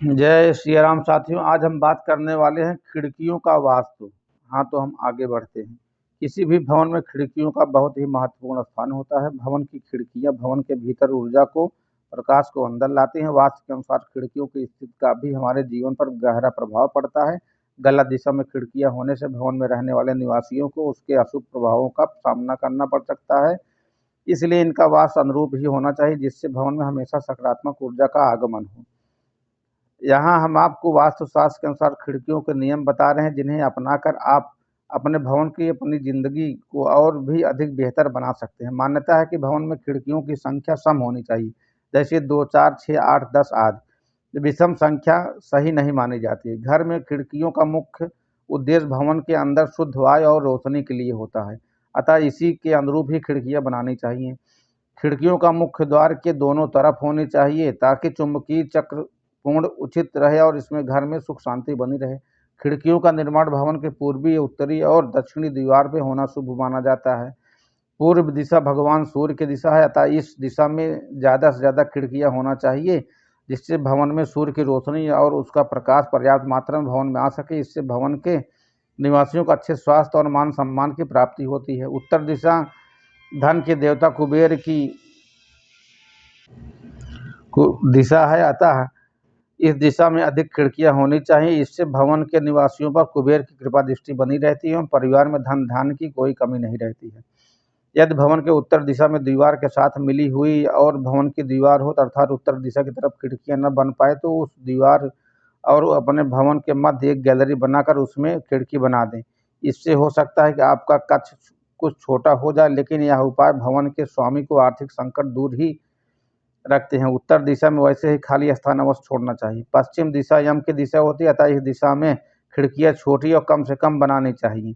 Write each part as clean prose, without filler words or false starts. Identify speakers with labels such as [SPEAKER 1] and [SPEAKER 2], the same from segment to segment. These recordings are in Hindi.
[SPEAKER 1] जय श्री राम साथियों। आज हम बात करने वाले हैं खिड़कियों का वास्तु। हाँ, तो हम आगे बढ़ते हैं। किसी भी भवन में खिड़कियों का बहुत ही महत्वपूर्ण स्थान होता है। भवन की खिड़कियां भवन के भीतर ऊर्जा को, प्रकाश को अंदर लाती हैं। वास्तु के अनुसार खिड़कियों की स्थिति का भी हमारे जीवन पर गहरा प्रभाव पड़ता है। गलत दिशा में खिड़कियां होने से भवन में रहने वाले निवासियों को उसके अशुभ प्रभावों का सामना करना पड़ सकता है। इसलिए इनका वास्तु अनुरूप ही होना चाहिए, जिससे भवन में हमेशा सकारात्मक ऊर्जा का आगमन हो। यहाँ हम आपको वास्तुशास्त्र के अनुसार खिड़कियों के नियम बता रहे हैं, जिन्हें अपनाकर आप अपने भवन की अपनी ज़िंदगी को और भी अधिक बेहतर बना सकते हैं। मान्यता है कि भवन में खिड़कियों की संख्या सम होनी चाहिए, जैसे 2, 4, 6, 8, 10 आदि। विषम संख्या सही नहीं मानी जाती है। घर में खिड़कियों का मुख्य उद्देश्य भवन के अंदर शुद्ध वायु और रोशनी के लिए होता है, अतः इसी के अनुरूप ही खिड़कियाँ बनानी चाहिए। खिड़कियों का मुख्य द्वार के दोनों तरफ होनी चाहिए, ताकि चुंबकीय चक्र पूर्ण उचित रहे और इसमें घर में सुख शांति बनी रहे। खिड़कियों का निर्माण भवन के पूर्वी, उत्तरी और दक्षिणी दीवार पे होना शुभ माना जाता है। पूर्व दिशा भगवान सूर्य की दिशा है, अतः इस दिशा में ज़्यादा से ज़्यादा खिड़कियां होना चाहिए, जिससे भवन में सूर्य की रोशनी और उसका प्रकाश पर्याप्त मात्रा में भवन में आ सके। इससे भवन के निवासियों को अच्छे स्वास्थ्य और मान सम्मान की प्राप्ति होती है। उत्तर दिशा धन के देवता कुबेर की दिशा है, अतः इस दिशा में अधिक खिड़कियां होनी चाहिए। इससे भवन के निवासियों पर कुबेर की कृपा दृष्टि बनी रहती है और परिवार में धन धान्य की कोई कमी नहीं रहती है। यदि भवन के उत्तर दिशा में दीवार के साथ मिली हुई और भवन की दीवार हो, अर्थात उत्तर दिशा की तरफ खिड़कियां न बन पाए, तो उस दीवार और अपने भवन के मध्य एक गैलरी बनाकर उसमें खिड़की बना दें। इससे हो सकता है कि आपका कक्ष कुछ छोटा हो जाए, लेकिन यह उपाय भवन के स्वामी को आर्थिक संकट दूर ही रखते हैं। उत्तर दिशा में वैसे ही खाली स्थान अवश्य छोड़ना चाहिए। पश्चिम दिशा यम की दिशा होती है, अतः इस दिशा में खिड़कियां छोटी और कम से कम बनानी चाहिए,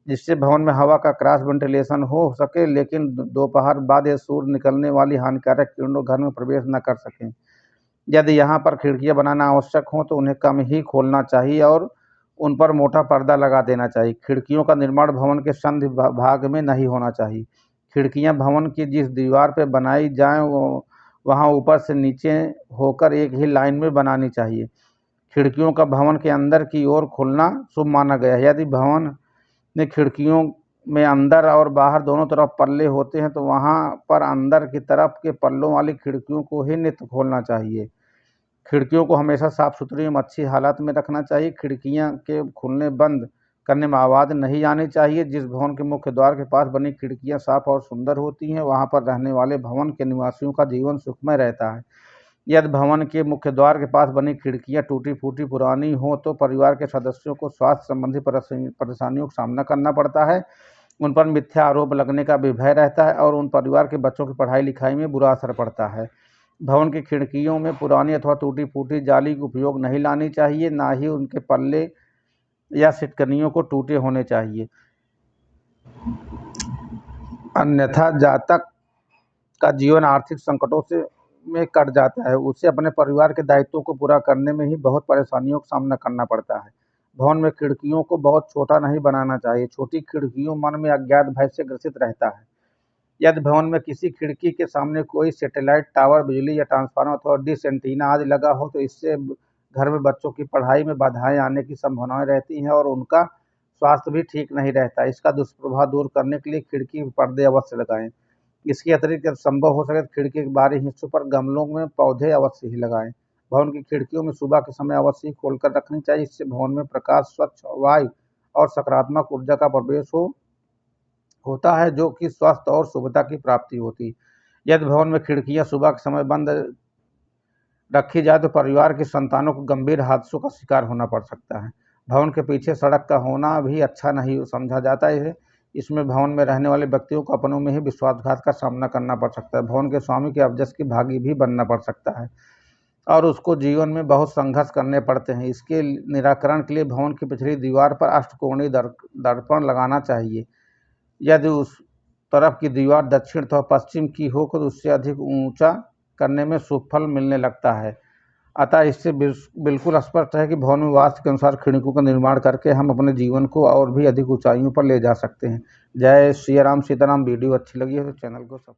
[SPEAKER 1] जिससे भवन में हवा का क्रॉस वेंटिलेशन हो सके, लेकिन दोपहर बाद या सूर्य निकलने वाली हानिकारक किरणों घर में प्रवेश न कर सकें। यदि यहाँ पर खिड़कियां बनाना आवश्यक हो तो उन्हें कम ही खोलना चाहिए और उन पर मोटा पर्दा लगा देना चाहिए। खिड़कियों का निर्माण भवन के संधि भाग में नहीं होना चाहिए। खिड़कियां भवन की जिस दीवार पर बनाई जाएं वहाँ ऊपर से नीचे होकर एक ही लाइन में बनानी चाहिए। खिड़कियों का भवन के अंदर की ओर खुलना शुभ माना गया है। यदि भवन में खिड़कियों में अंदर और बाहर दोनों तरफ पल्ले होते हैं, तो वहाँ पर अंदर की तरफ के पल्लों वाली खिड़कियों को ही नित्य खोलना चाहिए। खिड़कियों को हमेशा साफ सुथरी एवं अच्छी हालत में रखना चाहिए। खिड़कियां के खुलने बंद करने में आवाज़ नहीं आनी चाहिए। जिस भवन के मुख्य द्वार के पास बनी खिड़कियां साफ और सुंदर होती हैं, वहां पर रहने वाले भवन के निवासियों का जीवन सुखमय रहता है। यदि भवन के मुख्य द्वार के पास बनी खिड़कियां टूटी फूटी पुरानी हो, तो परिवार के सदस्यों को स्वास्थ्य संबंधी परेशानियों का सामना करना पड़ता है। उन पर मिथ्या आरोप लगने का भी भय रहता है और उन परिवार के बच्चों की पढ़ाई लिखाई में बुरा असर पड़ता है। भवन की खिड़कियों में पुरानी अथवा टूटी फूटी जाली का उपयोग नहीं लानी चाहिए, ना ही उनके पल्ले या सिटकनियों को टूटे होने चाहिए, अन्यथा जातक का जीवन आर्थिक संकटों से में कट जाता है। उसे अपने परिवार के दायित्वों को पूरा करने में ही बहुत परेशानियों का सामना करना पड़ता है। भवन में खिड़कियों को बहुत छोटा नहीं बनाना चाहिए। छोटी खिड़कियों मन में अज्ञात भय से ग्रसित रहता है। यदि भवन में किसी खिड़की के सामने कोई सैटेलाइट टावर, बिजली या ट्रांसफार्मर अथवा डिश एंटीना आदि लगा हो, तो इससे घर में बच्चों की पढ़ाई में बाधाएं आने की संभावनाएं रहती हैं और उनका स्वास्थ्य भी ठीक नहीं रहता। इसका दुष्प्रभाव दूर करने के लिए खिड़की पर पर्दे अवश्य लगाएं। इसके अतिरिक्त यदि संभव हो सके तो खिड़की के बाहरी हिस्सों पर गमलों में पौधे अवश्य ही लगाएं। भवन की खिड़कियों में सुबह के समय अवश्य ही खोलकर रखनी चाहिए। इससे भवन में प्रकाश, स्वच्छ वायु और सकारात्मक ऊर्जा का प्रवेश होता है, जो कि स्वास्थ्य और शुभता की प्राप्ति होती है। यदि भवन में खिड़कियां सुबह के समय बंद रखी जाए, तो परिवार की संतानों को गंभीर हादसों का शिकार होना पड़ सकता है। भवन के पीछे सड़क का होना भी अच्छा नहीं समझा जाता है। इसमें भवन में रहने वाले व्यक्तियों को अपनों में ही विश्वासघात का सामना करना पड़ सकता है। भवन के स्वामी के अवजस की भागी भी बनना पड़ सकता है और उसको जीवन में बहुत संघर्ष करने पड़ते हैं। इसके निराकरण के लिए भवन की पिछली दीवार पर अष्टकोणीय दर्पण लगाना चाहिए। यदि उस तरफ की दीवार दक्षिण अथवा पश्चिम की हो तो उससे अधिक ऊंचा करने में शुभ फल मिलने लगता है। अतः इससे बिल्कुल स्पष्ट है कि भवन में वास्तु के अनुसार खिड़कियों का निर्माण करके हम अपने जीवन को और भी अधिक ऊंचाइयों पर ले जा सकते हैं। जय श्री राम, सीताराम। वीडियो अच्छी लगी है तो चैनल को सब्सक्राइब